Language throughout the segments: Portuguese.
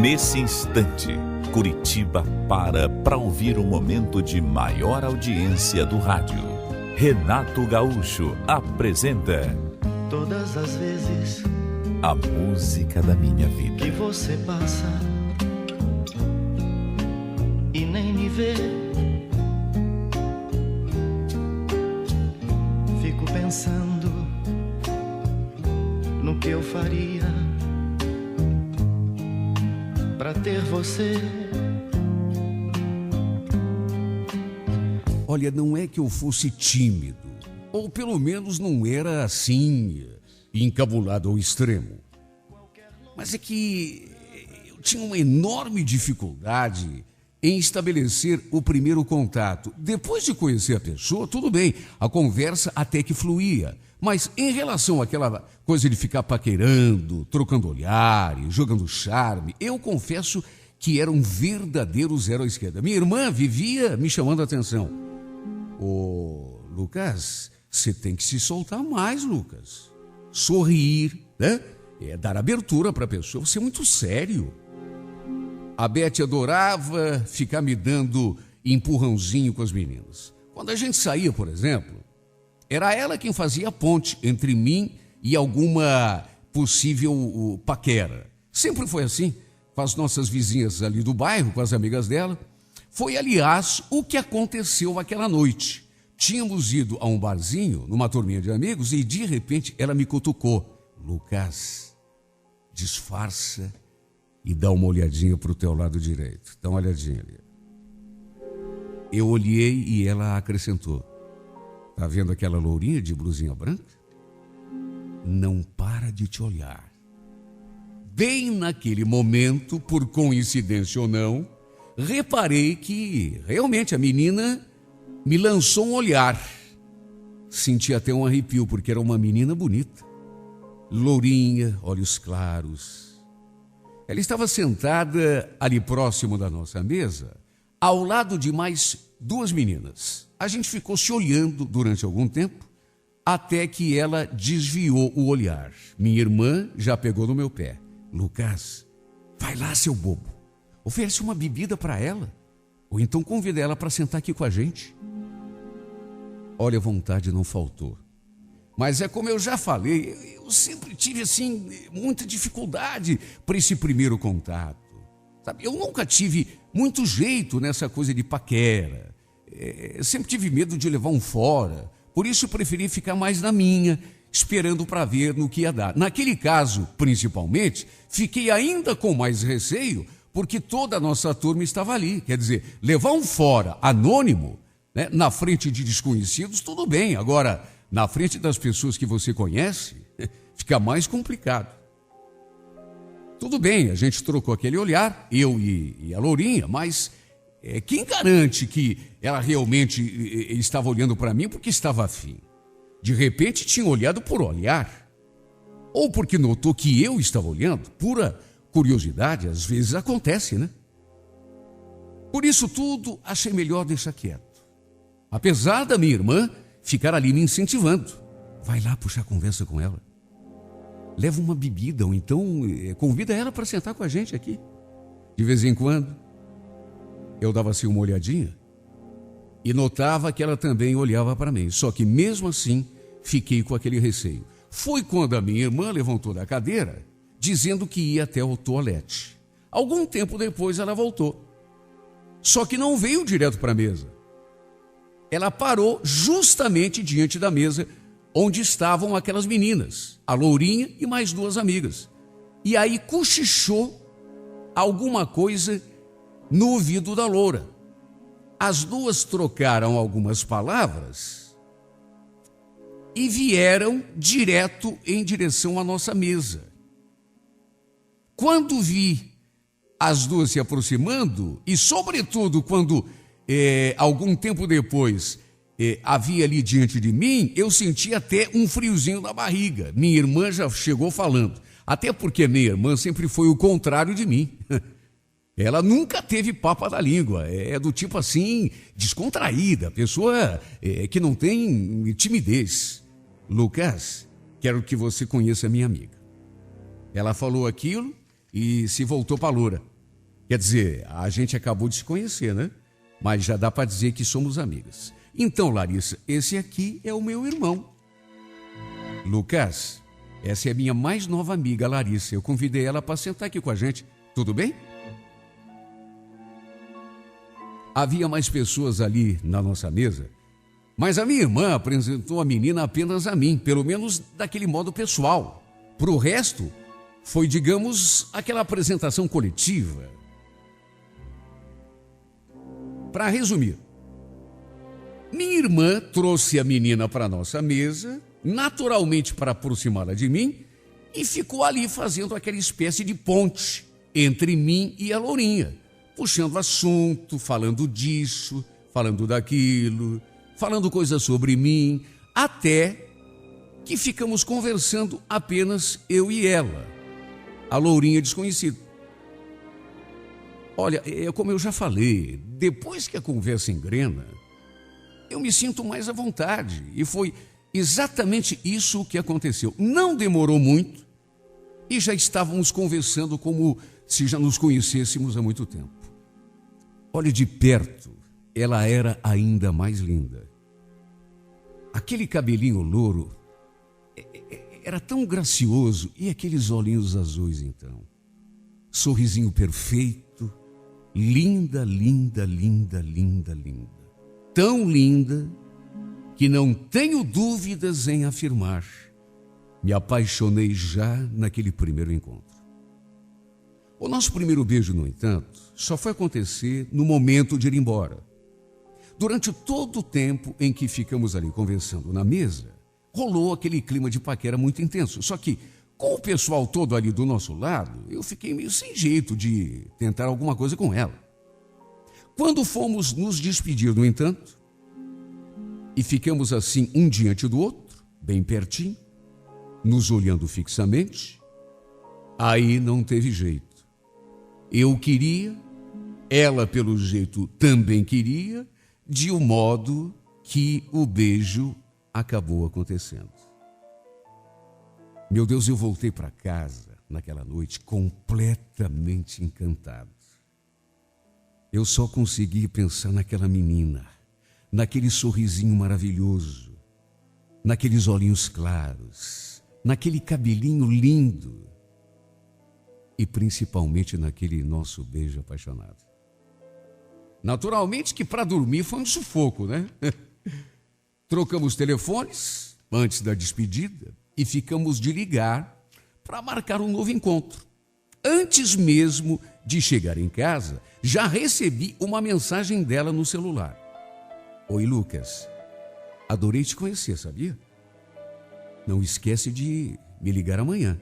Nesse instante, Curitiba para ouvir o momento de maior audiência do rádio. Renato Gaúcho apresenta Todas as vezes a música da minha vida. que você passa e nem me vê, fico pensando no que eu faria pra ter você. Olha, não é que eu fosse tímido, ou pelo menos não era assim, encabulado ao extremo. Mas é que eu tinha uma enorme dificuldade em estabelecer o primeiro contato. Depois de conhecer a pessoa, tudo bem, a conversa até que fluía. Mas em relação àquela coisa de ficar paquerando, trocando olhares, jogando charme, eu confesso que era um verdadeiro zero à esquerda. Minha irmã vivia me chamando a atenção. Ô, Lucas, você tem que se soltar mais, Lucas. Sorrir, né? Dar abertura para a pessoa. Você é muito sério. A Beth adorava ficar me dando empurrãozinho com as meninas. Quando a gente saía, por exemplo, era ela quem fazia a ponte entre mim e alguma possível paquera. Sempre foi assim, com as nossas vizinhas ali do bairro, com as amigas dela. Foi, aliás, o que aconteceu aquela noite. Tínhamos ido a um barzinho, numa turminha de amigos, e de repente ela me cutucou. Lucas, disfarça e dá uma olhadinha para o teu lado direito. Dá uma olhadinha ali. Eu olhei e ela acrescentou. Tá vendo aquela lourinha de blusinha branca? Não para de te olhar. Bem naquele momento, por coincidência ou não, reparei que realmente a menina me lançou um olhar. Senti até um arrepio, porque era uma menina bonita. Lourinha, olhos claros. Ela estava sentada ali próximo da nossa mesa, ao lado de mais duas meninas. A gente ficou se olhando durante algum tempo, até que ela desviou o olhar. Minha irmã já pegou no meu pé. Lucas, vai lá, seu bobo. Oferece uma bebida para ela. Ou então convida ela para sentar aqui com a gente. Olha, a vontade não faltou. Mas é como eu já falei, eu sempre tive, assim, muita dificuldade para esse primeiro contato. Sabe? Eu nunca tive muito jeito nessa coisa de paquera. Sempre tive medo de levar um fora. Por isso eu preferi ficar mais na minha, esperando para ver no que ia dar. Naquele caso, principalmente, fiquei ainda com mais receio, porque toda a nossa turma estava ali. Quer dizer, levar um fora anônimo, né, na frente de desconhecidos, tudo bem. Agora, na frente das pessoas que você conhece, fica mais complicado. Tudo bem, a gente trocou aquele olhar, eu e a Lourinha, mas quem garante que ela realmente estava olhando para mim porque estava afim? De repente tinha olhado por olhar, ou porque notou que eu estava olhando. Pura curiosidade, às vezes acontece, né? Por isso tudo, achei melhor deixar quieto. Apesar da minha irmã ficar ali me incentivando. Vai lá puxar conversa com ela. Leva uma bebida, ou então convida ela para sentar com a gente aqui. De vez em quando, eu dava assim uma olhadinha e notava que ela também olhava para mim. Só que mesmo assim, fiquei com aquele receio. Foi quando a minha irmã levantou da cadeira, dizendo que ia até o toalete. Algum tempo depois ela voltou. Só que não veio direto para a mesa. Ela parou justamente diante da mesa onde estavam aquelas meninas, a Lourinha e mais duas amigas. E aí cochichou alguma coisa no ouvido da Loura. As duas trocaram algumas palavras e vieram direto em direção à nossa mesa. Quando vi as duas se aproximando, e sobretudo quando algum tempo depois havia ali diante de mim, eu senti até um friozinho na barriga. Minha irmã já chegou falando, até porque minha irmã sempre foi o contrário de mim. Ela nunca teve papa na língua, é do tipo assim, descontraída, pessoa que não tem timidez. Lucas, quero que você conheça a minha amiga. Ela falou aquilo e se voltou para loura. Quer dizer, a gente acabou de se conhecer, né? Mas já dá para dizer que somos amigas. Então, Larissa, esse aqui é o meu irmão. Lucas, essa é a minha mais nova amiga, Larissa. Eu convidei ela para sentar aqui com a gente. Tudo bem? Havia mais pessoas ali na nossa mesa, mas a minha irmã apresentou a menina apenas a mim, pelo menos daquele modo pessoal. Para o resto, foi, digamos, aquela apresentação coletiva. Para resumir, minha irmã trouxe a menina para a nossa mesa, naturalmente para aproximá-la de mim, e ficou ali fazendo aquela espécie de ponte entre mim e a lourinha, puxando assunto, falando disso, falando daquilo, falando coisas sobre mim, até que ficamos conversando apenas eu e ela, a lourinha desconhecida. Olha, como eu já falei, depois que a conversa engrena, eu me sinto mais à vontade. E foi exatamente isso que aconteceu. Não demorou muito e já estávamos conversando como se já nos conhecêssemos há muito tempo. Olha, de perto, ela era ainda mais linda. Aquele cabelinho louro era tão gracioso, e aqueles olhinhos azuis, então. Sorrisinho perfeito, linda, linda, linda, linda, linda. Tão linda que não tenho dúvidas em afirmar. Me apaixonei já naquele primeiro encontro. O nosso primeiro beijo, no entanto, só foi acontecer no momento de ir embora. Durante todo o tempo em que ficamos ali conversando na mesa, rolou aquele clima de paquera muito intenso. Só que, com o pessoal todo ali do nosso lado, eu fiquei meio sem jeito de tentar alguma coisa com ela. Quando fomos nos despedir, no entanto, e ficamos assim um diante do outro, bem pertinho, nos olhando fixamente, aí não teve jeito. Eu queria, ela pelo jeito também queria, de um modo que o beijo acabou acontecendo. Meu Deus, eu voltei para casa naquela noite completamente encantado. Eu só consegui pensar naquela menina, naquele sorrisinho maravilhoso, naqueles olhinhos claros, naquele cabelinho lindo e principalmente naquele nosso beijo apaixonado. Naturalmente que para dormir foi um sufoco, né? Trocamos telefones antes da despedida e ficamos de ligar para marcar um novo encontro. Antes mesmo de chegar em casa, já recebi uma mensagem dela no celular. Oi, Lucas. Adorei te conhecer, sabia? Não esquece de me ligar amanhã.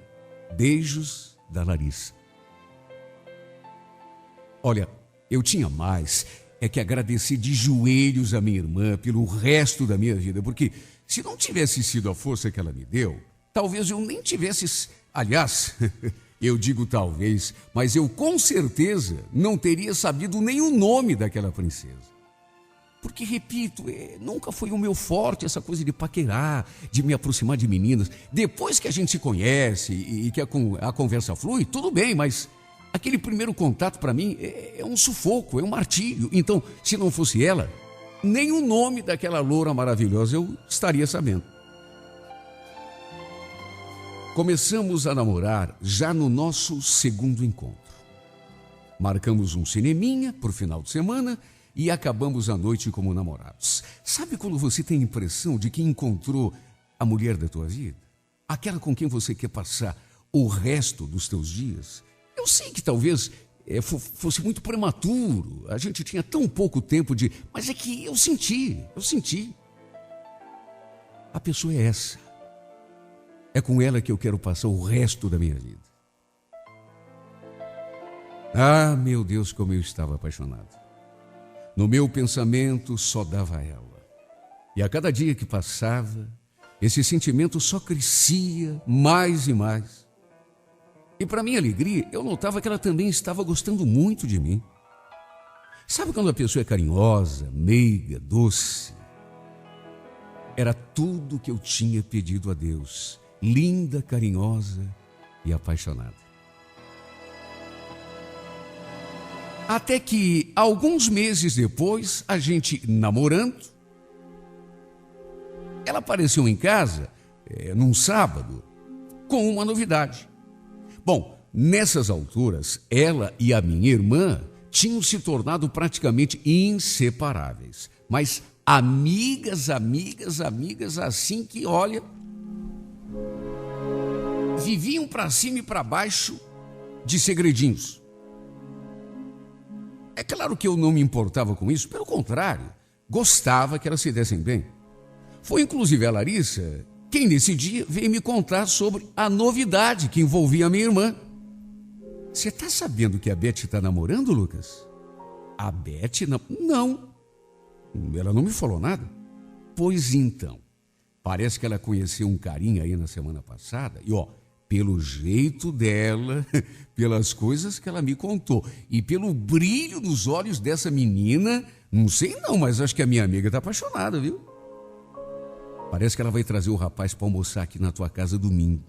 Beijos, da Larissa. Olha, eu tinha mais que agradecer de joelhos a minha irmã pelo resto da minha vida, porque se não tivesse sido a força que ela me deu, talvez eu nem tivesse... Aliás, eu digo talvez, mas eu com certeza não teria sabido nem o nome daquela princesa. Porque, repito, nunca foi o meu forte essa coisa de paquerar, de me aproximar de meninas. Depois que a gente se conhece e que a conversa flui, tudo bem, mas aquele primeiro contato para mim é um sufoco, é um martírio. Então, se não fosse ela, nem o nome daquela loura maravilhosa eu estaria sabendo. Começamos a namorar já no nosso segundo encontro. Marcamos um cineminha por final de semana e acabamos a noite como namorados. Sabe quando você tem a impressão de que encontrou a mulher da tua vida? Aquela com quem você quer passar o resto dos teus dias? Eu sei que talvez fosse muito prematuro, a gente tinha tão pouco tempo de... Mas é que eu senti. A pessoa é essa. É com ela que eu quero passar o resto da minha vida. Ah, meu Deus, como eu estava apaixonado. No meu pensamento só dava ela. E a cada dia que passava, esse sentimento só crescia mais e mais. E para minha alegria, eu notava que ela também estava gostando muito de mim. Sabe quando a pessoa é carinhosa, meiga, doce? Era tudo que eu tinha pedido a Deus. Linda, carinhosa e apaixonada. Até que, alguns meses depois, a gente namorando, ela apareceu em casa, num sábado, com uma novidade. Bom, nessas alturas, ela e a minha irmã tinham se tornado praticamente inseparáveis. Mas amigas assim que, olha, viviam para cima e para baixo de segredinhos. É claro que eu não me importava com isso, pelo contrário, gostava que elas se dessem bem. Foi inclusive a Larissa quem nesse dia veio me contar sobre a novidade que envolvia a minha irmã. Você está sabendo que a Beth está namorando, Lucas? A Beth não. Ela não me falou nada. Pois então, parece que ela conheceu um carinha aí na semana passada e, pelo jeito dela, pelas coisas que ela me contou e pelo brilho nos olhos dessa menina, não sei não, mas acho que a minha amiga está apaixonada, viu? Parece que ela vai trazer o rapaz para almoçar aqui na tua casa domingo.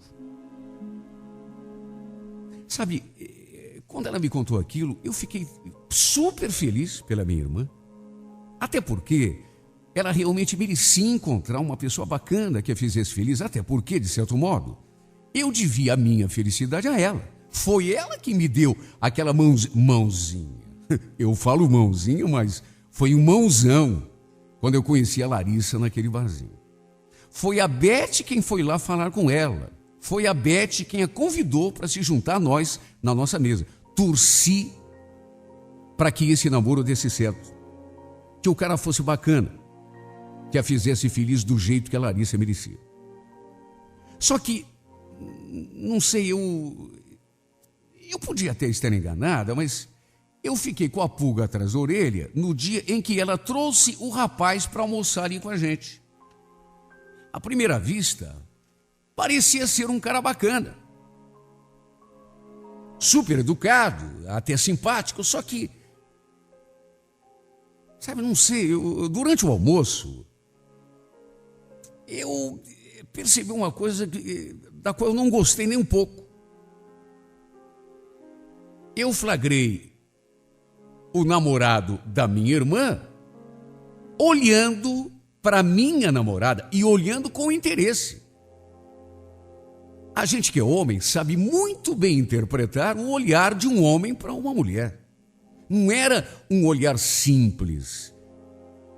Sabe, quando ela me contou aquilo, eu fiquei super feliz pela minha irmã. Até porque ela realmente merecia encontrar uma pessoa bacana que a fizesse feliz. Até porque, de certo modo, eu devia a minha felicidade a ela. Foi ela que me deu aquela mãozinha. Eu falo mãozinha, mas foi um mãozão quando eu conheci a Larissa naquele barzinho. Foi a Beth quem foi lá falar com ela. Foi a Beth quem a convidou para se juntar a nós na nossa mesa. Torci para que esse namoro desse certo. Que o cara fosse bacana. Que a fizesse feliz do jeito que a Larissa merecia. Só que, não sei, eu podia até estar enganada, mas eu fiquei com a pulga atrás da orelha no dia em que ela trouxe o rapaz para almoçar ali com a gente. À primeira vista, parecia ser um cara bacana. Super educado, até simpático, só que, sabe, não sei, durante o almoço, eu percebi uma coisa da qual eu não gostei nem um pouco. Eu flagrei o namorado da minha irmã olhando para minha namorada e olhando com interesse. A gente que é homem sabe muito bem interpretar o olhar de um homem para uma mulher. Não era um olhar simples,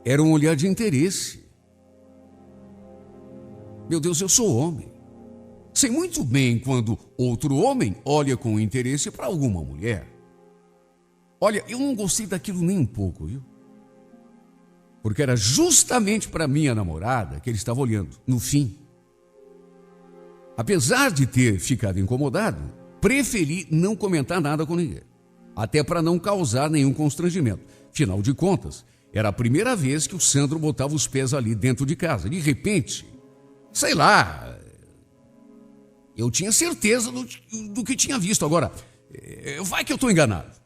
era um olhar de interesse. Meu Deus, eu sou homem. Sei muito bem quando outro homem olha com interesse para alguma mulher. Olha, eu não gostei daquilo nem um pouco, viu? Porque era justamente para minha namorada que ele estava olhando, no fim. Apesar de ter ficado incomodado, preferi não comentar nada com ninguém. Até para não causar nenhum constrangimento. Afinal de contas, era a primeira vez que o Sandro botava os pés ali dentro de casa. De repente, sei lá, eu tinha certeza do que tinha visto. Agora, vai que eu estou enganado.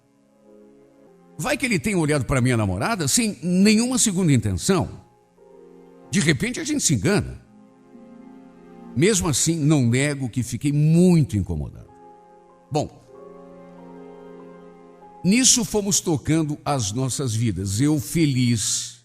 Vai que ele tenha olhado para minha namorada sem nenhuma segunda intenção. De repente a gente se engana. Mesmo assim, não nego que fiquei muito incomodado. Bom, nisso fomos tocando as nossas vidas. Eu feliz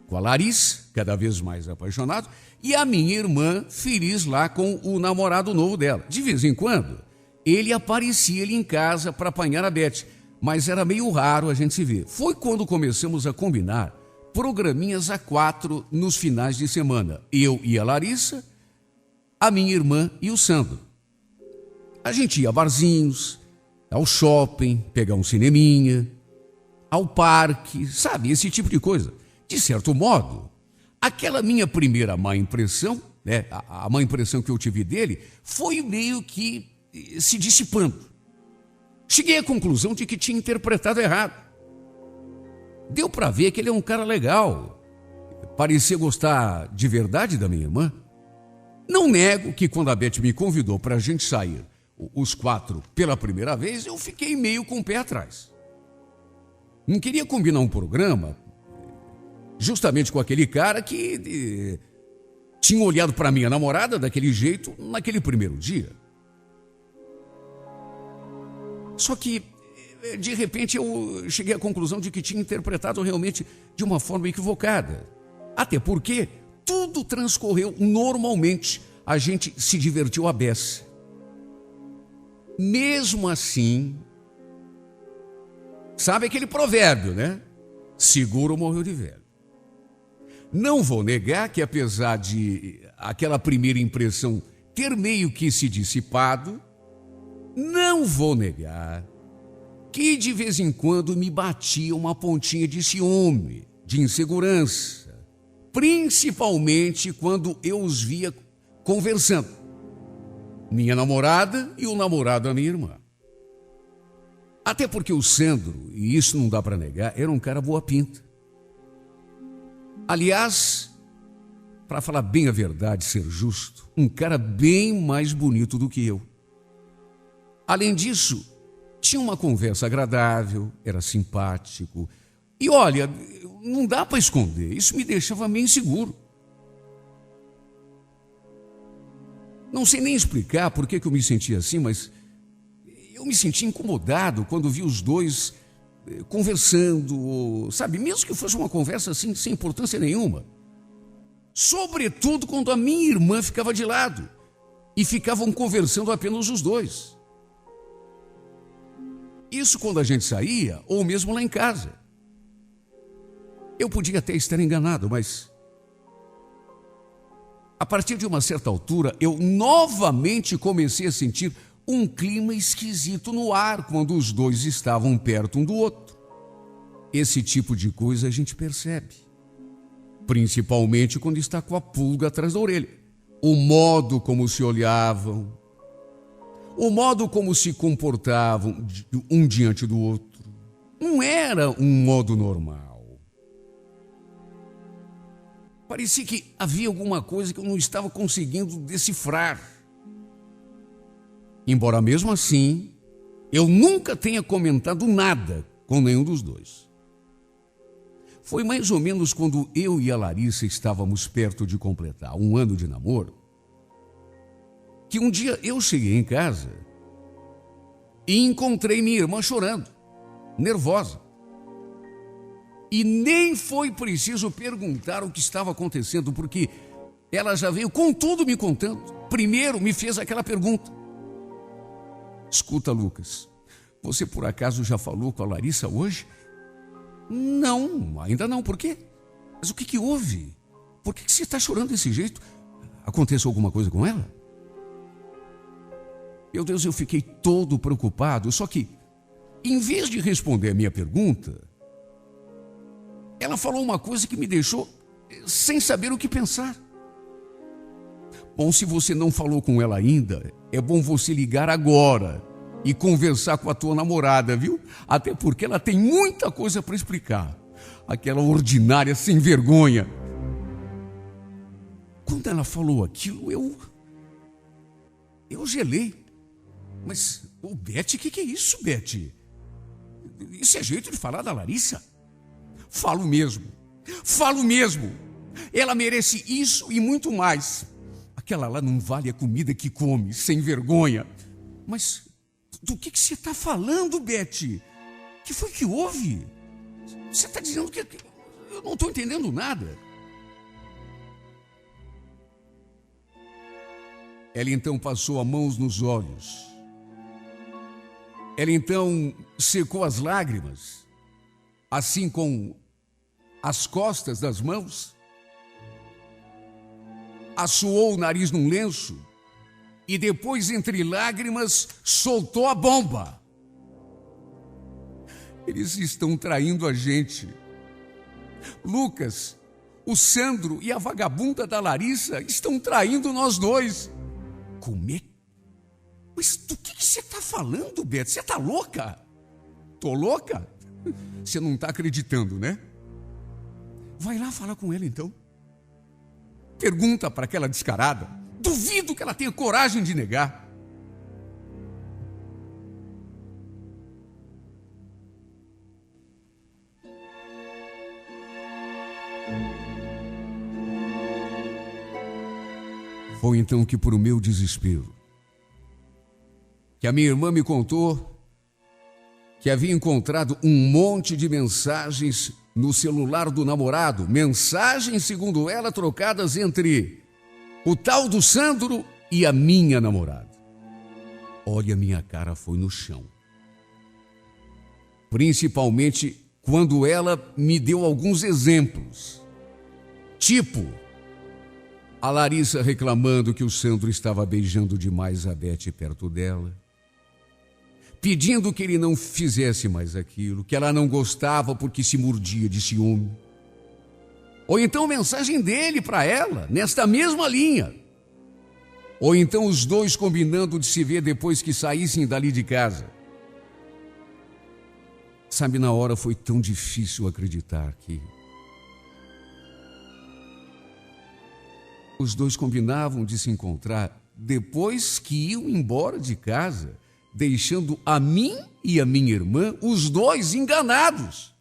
com a Larissa, cada vez mais apaixonado, e a minha irmã feliz lá com o namorado novo dela. De vez em quando, ele aparecia ali em casa para apanhar a Beth, mas era meio raro a gente se ver. Foi quando começamos a combinar programinhas a 4 nos finais de semana. Eu e a Larissa, a minha irmã e o Sandro. A gente ia a barzinhos, ao shopping, pegar um cineminha, ao parque, sabe, esse tipo de coisa. De certo modo, aquela minha primeira má impressão, né, a má impressão que eu tive dele, foi meio que se dissipando. Cheguei à conclusão de que tinha interpretado errado. Deu para ver que ele é um cara legal. Parecia gostar de verdade da minha irmã. Não nego que quando a Beth me convidou para a gente sair, os 4 pela primeira vez, eu fiquei meio com o pé atrás. Não queria combinar um programa justamente com aquele cara que tinha olhado para minha namorada daquele jeito naquele primeiro dia. Só que de repente eu cheguei à conclusão de que tinha interpretado realmente de uma forma equivocada. Até porque tudo transcorreu normalmente. A gente se divertiu à beça. Mesmo assim, sabe aquele provérbio, né? Seguro morreu de velho. Não vou negar que, apesar de aquela primeira impressão ter meio que se dissipado, não vou negar que de vez em quando me batia uma pontinha de ciúme, de insegurança, principalmente quando eu os via conversando. Minha namorada e o namorado da minha irmã. Até porque o Sandro, e isso não dá para negar, era um cara boa pinta. Aliás, para falar bem a verdade, ser justo, um cara bem mais bonito do que eu. Além disso, tinha uma conversa agradável, era simpático. E olha, não dá para esconder, isso me deixava meio inseguro. Não sei nem explicar por que eu me sentia assim, mas eu me sentia incomodado quando vi os dois conversando, sabe? Mesmo que fosse uma conversa assim, sem importância nenhuma. Sobretudo quando a minha irmã ficava de lado e ficavam conversando apenas os dois. Isso quando a gente saía ou mesmo lá em casa. Eu podia até estar enganado, mas a partir de uma certa altura, eu novamente comecei a sentir um clima esquisito no ar quando os dois estavam perto um do outro. Esse tipo de coisa a gente percebe, principalmente quando está com a pulga atrás da orelha. O modo como se olhavam, o modo como se comportavam um diante do outro, não era um modo normal. Parecia que havia alguma coisa que eu não estava conseguindo decifrar. Embora mesmo assim, eu nunca tenha comentado nada com nenhum dos dois. Foi mais ou menos quando eu e a Larissa estávamos perto de completar 1 ano de namoro, que um dia eu cheguei em casa e encontrei minha irmã chorando, nervosa. E nem foi preciso perguntar o que estava acontecendo, porque ela já veio com tudo me contando. Primeiro me fez aquela pergunta. Escuta, Lucas, você por acaso já falou com a Larissa hoje? Não, ainda não. Por quê? Mas o que houve? Por que você está chorando desse jeito? Aconteceu alguma coisa com ela? Meu Deus, eu fiquei todo preocupado, só que, em vez de responder a minha pergunta, ela falou uma coisa que me deixou sem saber o que pensar. Bom, se você não falou com ela ainda, é bom você ligar agora e conversar com a tua namorada, viu? Até porque ela tem muita coisa para explicar. Aquela ordinária sem vergonha. Quando ela falou aquilo, eu gelei. Mas, Beth, o que é isso, Beth? Isso é jeito de falar da Larissa? Falo mesmo. Ela merece isso e muito mais. Aquela lá não vale a comida que come, sem vergonha. Mas do que você está falando, Beth? O que foi que houve? Você está dizendo que eu não estou entendendo nada. Ela então passou as mãos nos olhos. Ela então secou as lágrimas, assim com as costas das mãos, assoou o nariz num lenço e depois, entre lágrimas, soltou a bomba. Eles estão traindo a gente. Lucas, o Sandro e a vagabunda da Larissa estão traindo nós dois. Como é? Mas do que você está falando, Beto? Você está louca? Tô louca? Você não está acreditando, né? Vai lá falar com ela, então. Pergunta para aquela descarada. Duvido que ela tenha coragem de negar. Foi então que, por o meu desespero, que a minha irmã me contou que havia encontrado um monte de mensagens no celular do namorado. Mensagens, segundo ela, trocadas entre o tal do Sandro e a minha namorada. Olha, minha cara foi no chão. Principalmente quando ela me deu alguns exemplos. Tipo, a Larissa reclamando que o Sandro estava beijando demais a Beth perto dela, pedindo que ele não fizesse mais aquilo, que ela não gostava porque se mordia de ciúme. Ou então mensagem dele para ela, nesta mesma linha. Ou então os dois combinando de se ver depois que saíssem dali de casa. Sabe, na hora foi tão difícil acreditar que os dois combinavam de se encontrar depois que iam embora de casa, deixando a mim e a minha irmã, os dois enganados.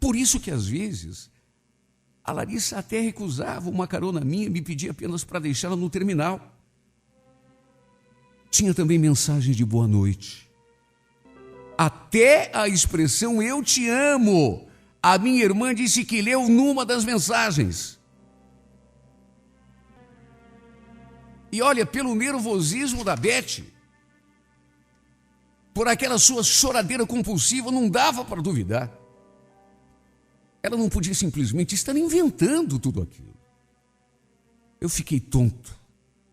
Por isso que às vezes a Larissa até recusava uma carona minha e me pedia apenas para deixá-la no terminal. Tinha também mensagens de boa noite. Até a expressão "eu te amo", a minha irmã disse que leu numa das mensagens. E olha, pelo nervosismo da Beth, por aquela sua choradeira compulsiva, não dava para duvidar. Ela não podia simplesmente estar inventando tudo aquilo. Eu fiquei tonto,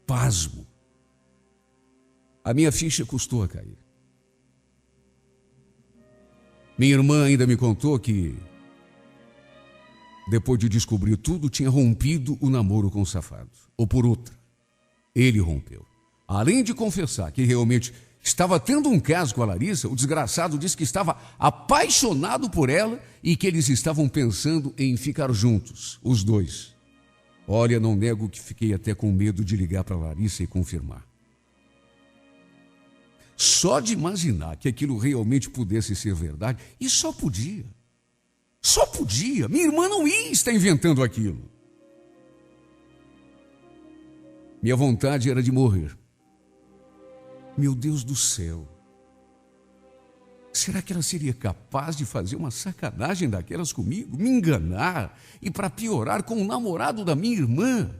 pasmo. A minha ficha custou a cair. Minha irmã ainda me contou que, depois de descobrir tudo, tinha rompido o namoro com o safado. Ou por outra, ele rompeu. Além de confessar que realmente estava tendo um caso com a Larissa, o desgraçado disse que estava apaixonado por ela e que eles estavam pensando em ficar juntos, os dois. Olha, não nego que fiquei até com medo de ligar para a Larissa e confirmar. Só de imaginar que aquilo realmente pudesse ser verdade, e só podia. Só podia. Minha irmã não ia estar inventando aquilo. Minha vontade era de morrer. Meu Deus do céu. Será que ela seria capaz de fazer uma sacanagem daquelas comigo? Me enganar e, para piorar, com o namorado da minha irmã?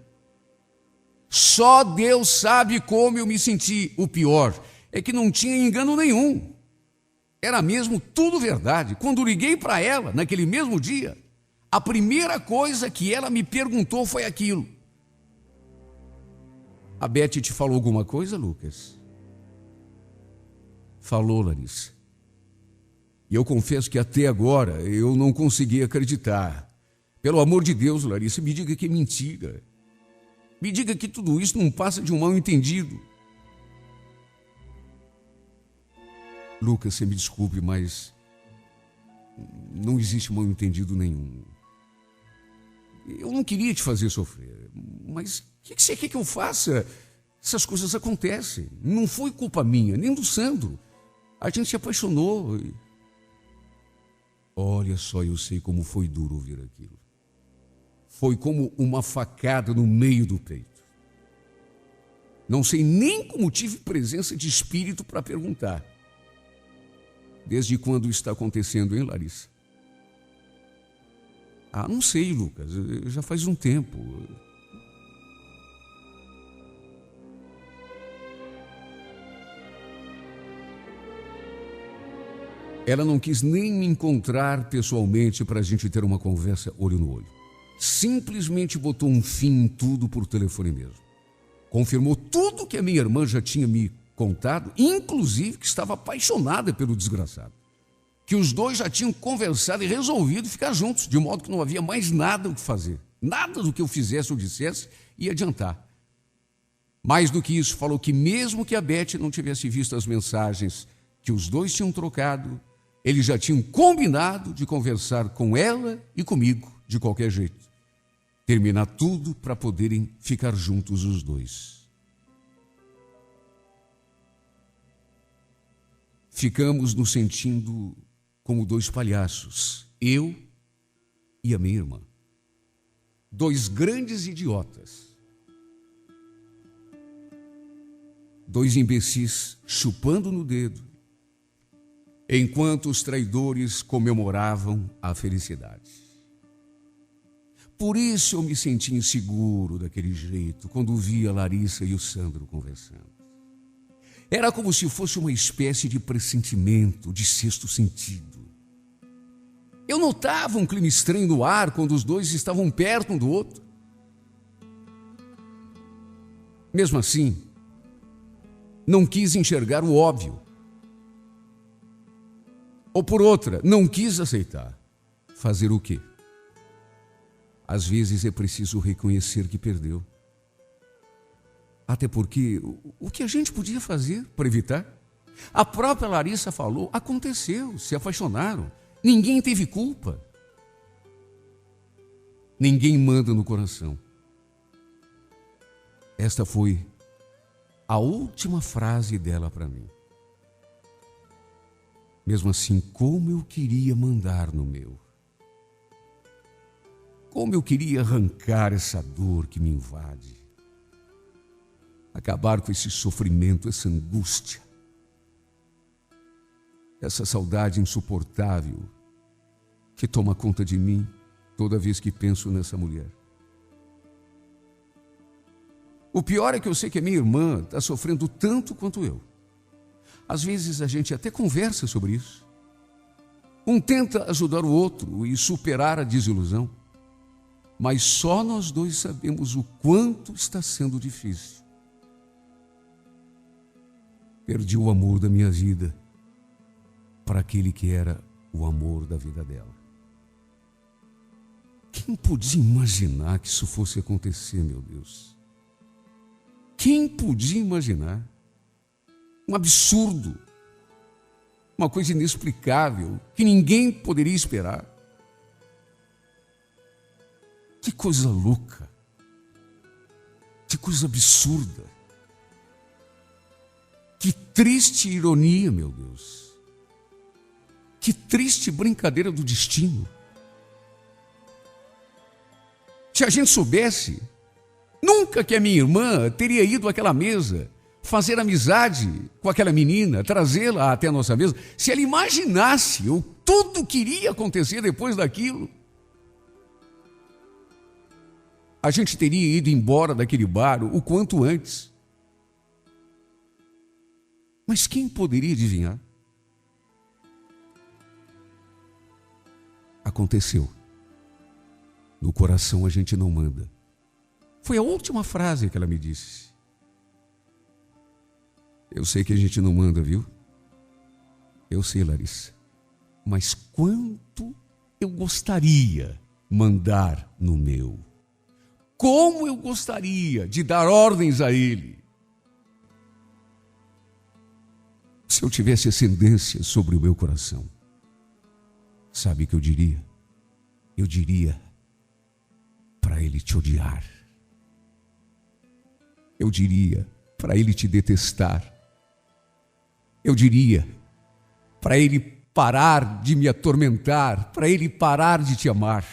Só Deus sabe como eu me senti. O pior é que não tinha engano nenhum. Era mesmo tudo verdade. Quando liguei para ela, naquele mesmo dia, a primeira coisa que ela me perguntou foi aquilo. A Beth te falou alguma coisa, Lucas? Falou, Larissa. E eu confesso que até agora eu não consegui acreditar. Pelo amor de Deus, Larissa, me diga que é mentira. Me diga que tudo isso não passa de um mal-entendido. Lucas, você me desculpe, mas não existe mal-entendido nenhum. Eu não queria te fazer sofrer, mas o que você quer que eu faça? Essas coisas acontecem. Não foi culpa minha, nem do Sandro. A gente se apaixonou. Olha só, eu sei como foi duro ouvir aquilo. Foi como uma facada no meio do peito. Não sei nem como tive presença de espírito para perguntar. Desde quando está acontecendo, hein, Larissa? Ah, não sei, Lucas. Já faz um tempo. Ela não quis nem me encontrar pessoalmente para a gente ter uma conversa olho no olho. Simplesmente botou um fim em tudo por telefone mesmo. Confirmou tudo que a minha irmã já tinha me contado, inclusive que estava apaixonada pelo desgraçado. Que os dois já tinham conversado e resolvido ficar juntos, de modo que não havia mais nada o que fazer. Nada do que eu fizesse ou dissesse ia adiantar. Mais do que isso, falou que mesmo que a Beth não tivesse visto as mensagens que os dois tinham trocado, eles já tinham combinado de conversar com ela e comigo, de qualquer jeito. Terminar tudo para poderem ficar juntos os dois. Ficamos nos sentindo como dois palhaços, eu e a minha irmã. Dois grandes idiotas. Dois imbecis chupando no dedo, enquanto os traidores comemoravam a felicidade. Por isso eu me senti inseguro daquele jeito quando via Larissa e o Sandro conversando. Era como se fosse uma espécie de pressentimento, de sexto sentido. Eu notava um clima estranho no ar quando os dois estavam perto um do outro. Mesmo assim, não quis enxergar o óbvio. Ou por outra, não quis aceitar. Fazer o quê? Às vezes é preciso reconhecer que perdeu. Até porque, o que a gente podia fazer para evitar? A própria Larissa falou, aconteceu, se apaixonaram. Ninguém teve culpa. Ninguém manda no coração. Esta foi a última frase dela para mim. Mesmo assim, como eu queria mandar no meu. Como eu queria arrancar essa dor que me invade. Acabar com esse sofrimento, essa angústia. Essa saudade insuportável que toma conta de mim toda vez que penso nessa mulher. O pior é que eu sei que a minha irmã está sofrendo tanto quanto eu. Às vezes a gente até conversa sobre isso. Um tenta ajudar o outro e superar a desilusão. Mas só nós dois sabemos o quanto está sendo difícil. Perdi o amor da minha vida para aquele que era o amor da vida dela. Quem podia imaginar que isso fosse acontecer, meu Deus? Quem podia imaginar? Um absurdo, uma coisa inexplicável, que ninguém poderia esperar. Que coisa louca, que coisa absurda, que triste ironia, meu Deus, que triste brincadeira do destino. Se a gente soubesse, nunca que a minha irmã teria ido àquela mesa, fazer amizade com aquela menina, trazê-la até a nossa mesa, se ela imaginasse o tudo que iria acontecer depois daquilo. A gente teria ido embora daquele bar o quanto antes. Mas quem poderia adivinhar? Aconteceu. No coração a gente não manda. Foi a última frase que ela me disse. Eu sei que a gente não manda, viu? Eu sei, Larissa. Mas quanto eu gostaria mandar no meu. Como eu gostaria de dar ordens a ele. Se eu tivesse ascendência sobre o meu coração. Sabe o que eu diria? Eu diria para ele te odiar. Eu diria para ele te detestar. Eu diria para ele parar de me atormentar, para ele parar de te amar.